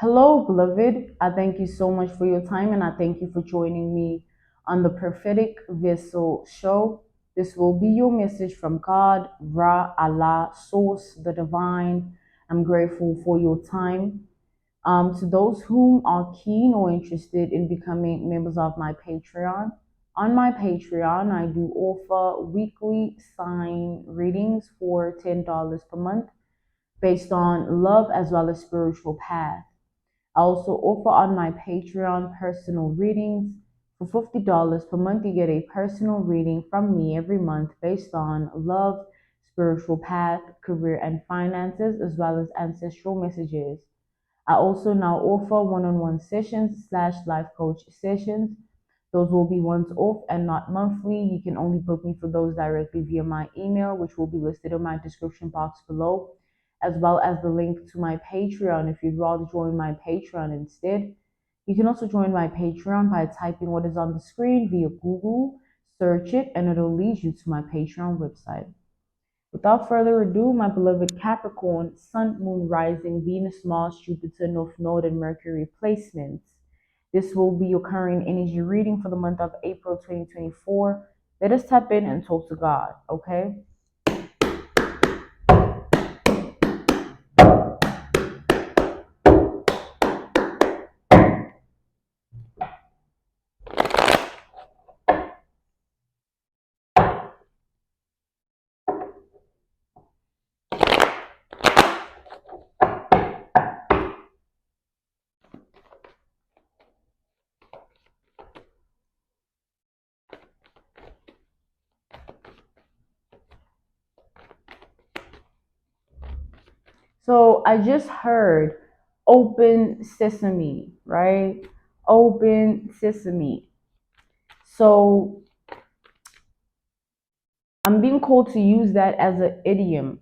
Hello, beloved. I thank you so much for your time and I thank you for joining me on the Prophetic Vessel Show. This will be your message from God, Ra, Allah, Source, the Divine. I'm grateful for your time. To those whom are keen or interested in becoming members of my Patreon, on my Patreon, I do offer weekly sign readings for $10 per month based on love as well as spiritual path. I also offer on my Patreon personal readings. For $50 per month, you get a personal reading from me every month based on love, spiritual path, career, and finances, as well as ancestral messages. I also now offer one-on-one sessions slash life coach sessions. Those will be once off and not monthly. You can only book me for those directly via my email, which will be listed in my description box below, as well as the link to my Patreon if you'd rather join my Patreon instead. You can also join my Patreon by typing what is on the screen via Google, search it, and it'll lead you to my Patreon website. Without further ado, my beloved Capricorn, Sun, Moon, Rising, Venus, Mars, Jupiter, North Node, and Mercury placements. This will be your current energy reading for the month of April 2024. Let us tap in and talk to God, okay? So I just heard open sesame, right? Open sesame. So I'm being called to use that as an idiom,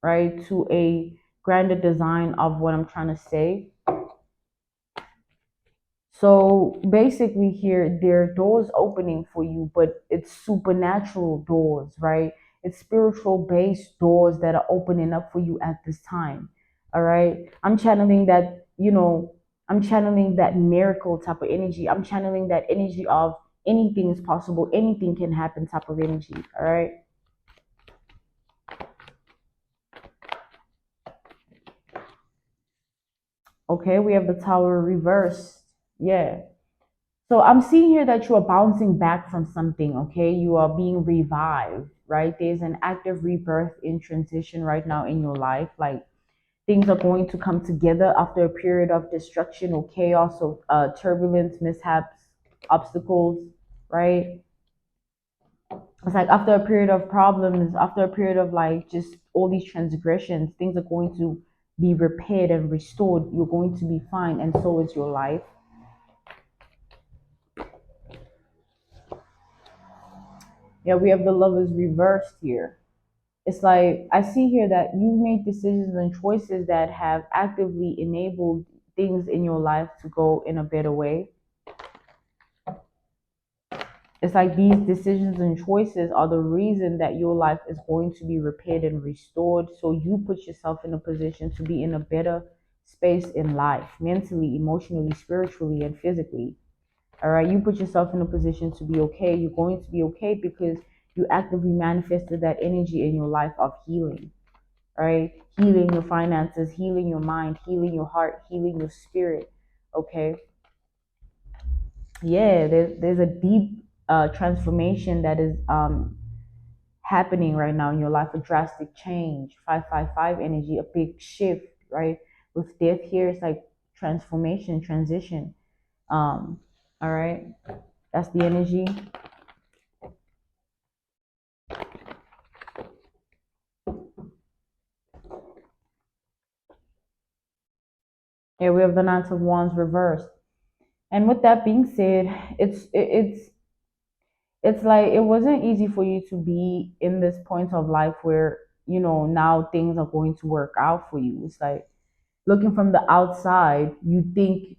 right? To a grander design of what I'm trying to say. So basically, here there are doors opening for you, but it's supernatural doors, right? It's spiritual based doors that are opening up for you at this time. All right. I'm channeling that, I'm channeling that miracle type of energy. I'm channeling that energy of anything is possible, anything can happen type of energy. All right. Okay, we have the tower reversed. Yeah. So I'm seeing here that you are bouncing back from something, okay? You are being revived, right? There's an active rebirth in transition right now in your life. Like things are going to come together after a period of destruction or chaos or turbulence, mishaps, obstacles, right? It's like after a period of problems, after a period of like just all these transgressions, things are going to be repaired and restored. You're going to be fine, and so is your life. Yeah, we have the lovers reversed here. It's like I see here that you've made decisions and choices that have actively enabled things in your life to go in a better way. It's like these decisions and choices are the reason that your life is going to be repaired and restored. So you put yourself in a position to be in a better space in life, mentally, emotionally, spiritually, and physically. All right, you put yourself in a position to be okay. You're going to be okay because you actively manifested that energy in your life of healing, right? Healing your finances, healing your mind, healing your heart, healing your spirit. Okay. Yeah, there's a deep transformation that is happening right now in your life, a drastic change. 555 energy, a big shift, right? With death here, it's like transformation, transition. All right. That's the energy. Yeah, we have the Knight of Wands reversed. And with that being said, it's like it wasn't easy for you to be in this point of life where now things are going to work out for you. It's like looking from the outside, you think,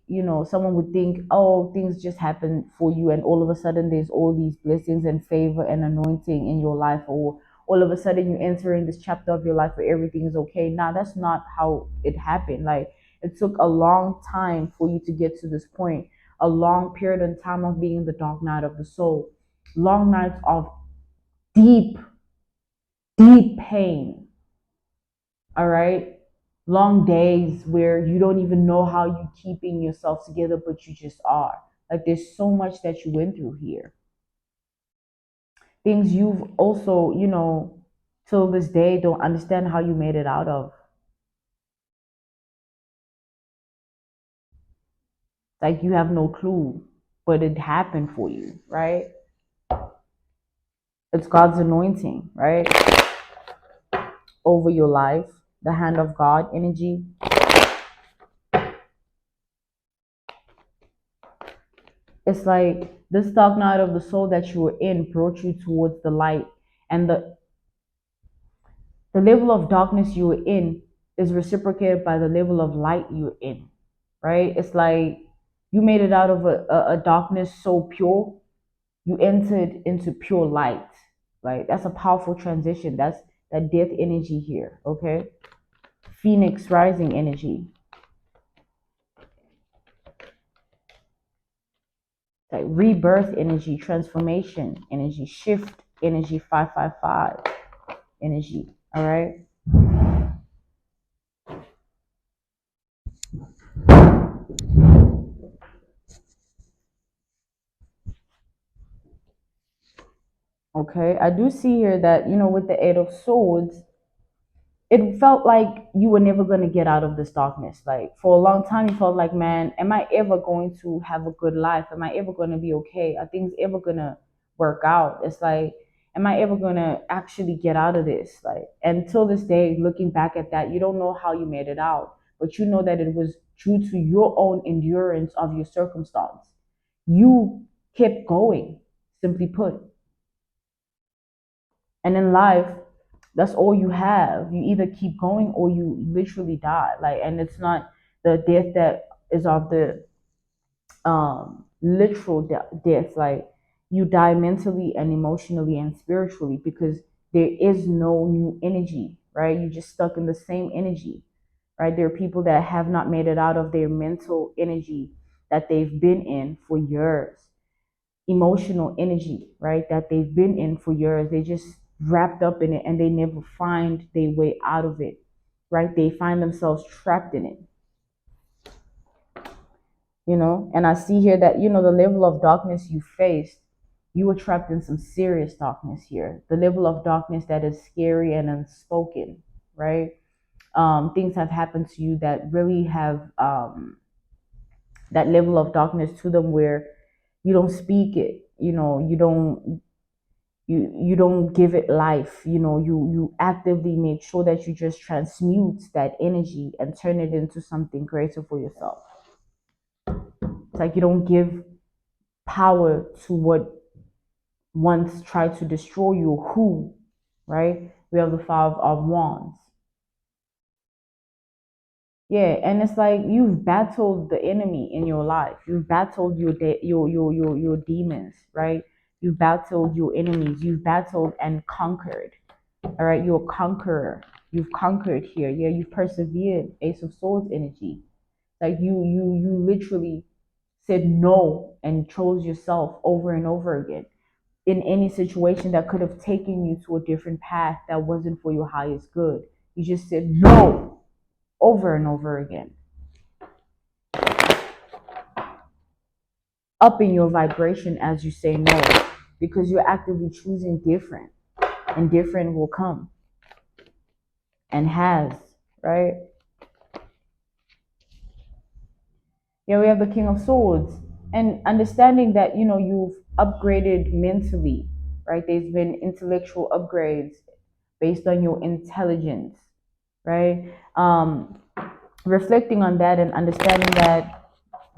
someone would think, oh, things just happen for you, and all of a sudden there's all these blessings and favor and anointing in your life, or all of a sudden you enter in this chapter of your life where everything is okay. Now that's not how it happened. Like It took a long time for you to get to this point, a long period of time of being in the dark night of the soul, long nights of deep, deep pain. All right. Long days where you don't even know how you're keeping yourself together, but you just are. Like there's so much that you went through here. Things you've also, till this day don't understand how you made it out of. Like you have no clue, but it happened for you, right? It's God's anointing, right? Over your life, the hand of God energy. It's like this dark night of the soul that you were in brought you towards the light. And the level of darkness you were in is reciprocated by the level of light you're in, right? It's like you made it out of a darkness so pure, you entered into pure light. Like that's a powerful transition. That's that death energy here, okay? Phoenix rising energy. Like rebirth energy, transformation energy, shift energy, 555 energy, all right? Okay, I do see here that, with the Eight of Swords, it felt like you were never going to get out of this darkness. Like for a long time, you felt like, man, am I ever going to have a good life? Am I ever going to be okay? Are things ever going to work out? It's like, am I ever going to actually get out of this? Like, until this day, looking back at that, you don't know how you made it out, but you know that it was due to your own endurance of your circumstance. You kept going, simply put. And in life, that's all you have. You either keep going or you literally die. Like, and it's not the death that is of the literal death. Like, you die mentally and emotionally and spiritually because there is no new energy, right? You're just stuck in the same energy, right? There are people that have not made it out of their mental energy that they've been in for years, emotional energy, right? That they've been in for years. They just wrapped up in it and they never find their way out of it, right? They find themselves trapped in it. And I see here that, the level of darkness you faced, you were trapped in some serious darkness here. The level of darkness that is scary and unspoken, right? Things have happened to you that really have that level of darkness to them where you don't speak it, you don't give it life. You actively make sure that you just transmute that energy and turn it into something greater for yourself. It's like you don't give power to what once tried to destroy you. Who, right? We have the Five of Wands. Yeah, and it's like you've battled the enemy in your life. You've battled your demons, right? You've battled your enemies. You've battled and conquered. All right, you're a conqueror. You've conquered here. Yeah, you've persevered. Ace of Swords energy. Like you literally said no and chose yourself over and over again in any situation that could have taken you to a different path that wasn't for your highest good. You just said no over and over again. Upping your vibration as you say no, because you're actively choosing different, and different will come and has, right? Yeah, we have the King of Swords, and understanding that you've upgraded mentally, right? There's been intellectual upgrades based on your intelligence, right? Reflecting on that and understanding that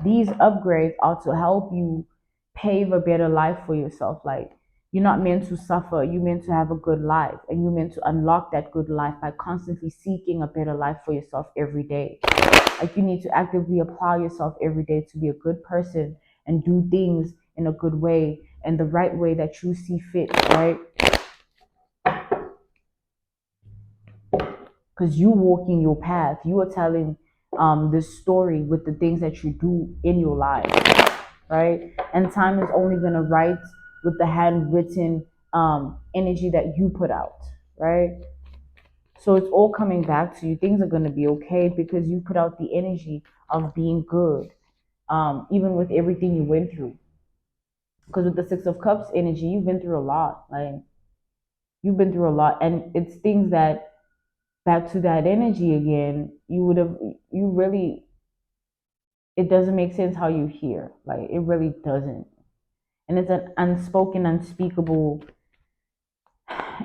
these upgrades are to help you pave a better life for yourself. Like, you're not meant to suffer, you're meant to have a good life, and you're meant to unlock that good life by constantly seeking a better life for yourself every day. Like, you need to actively apply yourself every day to be a good person and do things in a good way and the right way that you see fit, right? Because you walking your path, you are telling this story with the things that you do in your life, right? And time is only going to write with the handwritten energy that you put out, right? So it's all coming back to you. Things are going to be okay because you put out the energy of being good, even with everything you went through. Because with the Six of Cups energy, you've been through a lot. Like, you've been through a lot. And it's things that, back to that energy again, you really, it doesn't make sense how you hear. Like, it really doesn't. And it's an unspoken, unspeakable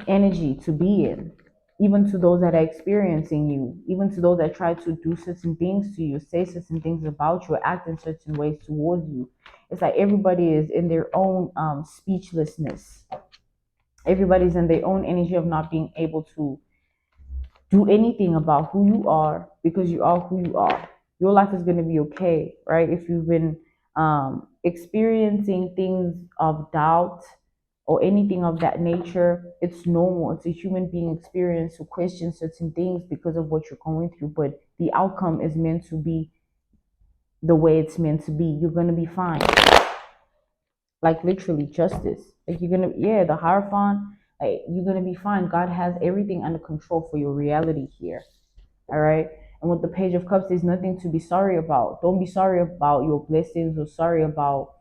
energy to be in, even to those that are experiencing you, even to those that try to do certain things to you, say certain things about you, or act in certain ways towards you. It's like everybody is in their own speechlessness. Everybody's in their own energy of not being able to do anything about who you are, because you are who you are. Your life is going to be okay, right? If you've been experiencing things of doubt or anything of that nature, it's normal. It's a human being experience to question certain things because of what you're going through, but the outcome is meant to be the way it's meant to be. You're going to be fine. Like, literally, justice. Like, you're going to, yeah, the Hierophant, like, you're going to be fine. God has everything under control for your reality here. All right. And with the Page of Cups, there's nothing to be sorry about. Don't be sorry about your blessings, or sorry about,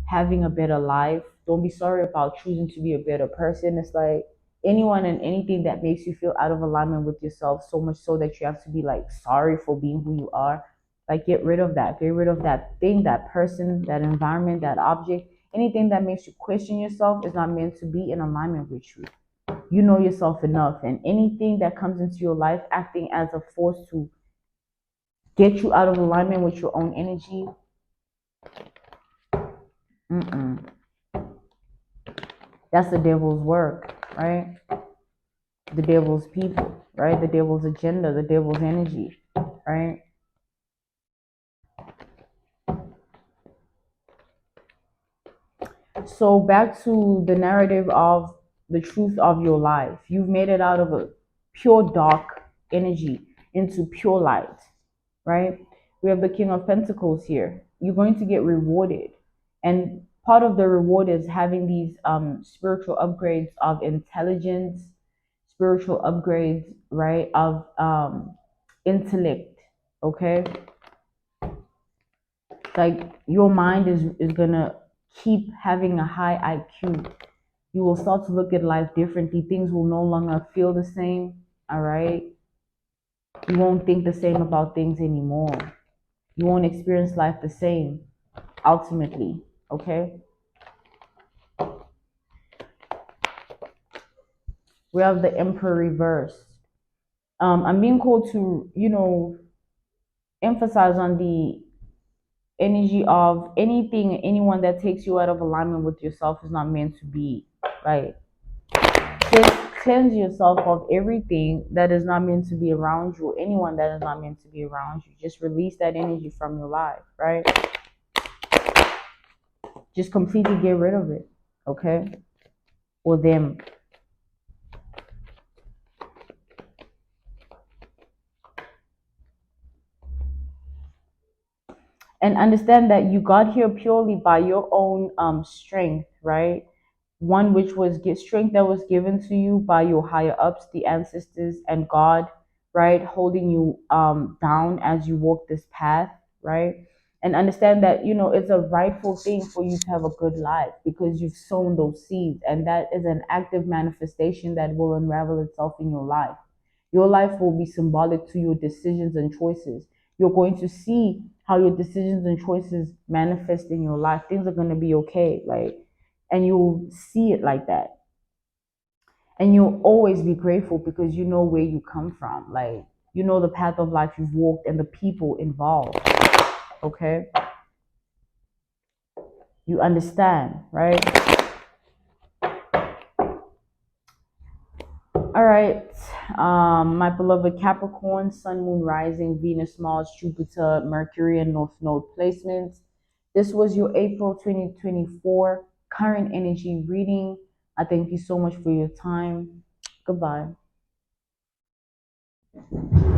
having a better life. Don't be sorry about choosing to be a better person. It's like anyone and anything that makes you feel out of alignment with yourself, so much so that you have to be like sorry for being who you are. Like, get rid of that. Get rid of that thing, that person, that environment, that object. Anything that makes you question yourself is not meant to be in alignment with you. You know yourself enough, and anything that comes into your life acting as a force to get you out of alignment with your own energy, mm-mm. That's the devil's work, right? The devil's people, right? The devil's agenda, the devil's energy, right? So back to the narrative of the truth of your life. You've made it out of a pure dark energy into pure light, right? We have the King of Pentacles here. You're going to get rewarded. And part of the reward is having these spiritual upgrades of intelligence, spiritual upgrades, right, of intellect, okay? Like, your mind is going to keep having a high IQ. You will start to look at life differently. Things will no longer feel the same, all right? You won't think the same about things anymore. You won't experience life the same, ultimately, okay? We have the Emperor reversed. I'm being called to, emphasize on the energy of anything, anyone that takes you out of alignment with yourself is not meant to be, right? Cleanse yourself of everything that is not meant to be around you, anyone that is not meant to be around you. Just release that energy from your life, right? Just completely get rid of it, okay? Or them. And understand that you got here purely by your own strength, right? One which was strength that was given to you by your higher ups, the ancestors, and God, right, holding you down as you walk this path, right? And understand that it's a rightful thing for you to have a good life because you've sown those seeds, and that is an active manifestation that will unravel itself in your life. Your life will be symbolic to your decisions and choices. You're going to see how your decisions and choices manifest in your life. Things are going to be okay, like, and you'll see it like that. And you'll always be grateful because you know where you come from. Like, you know the path of life you've walked and the people involved. Okay? You understand, right? All right. My beloved Capricorn, Sun, Moon, Rising, Venus, Mars, Jupiter, Mercury, and North Node placements. This was your April 2024 current energy reading. I thank you so much for your time. Goodbye.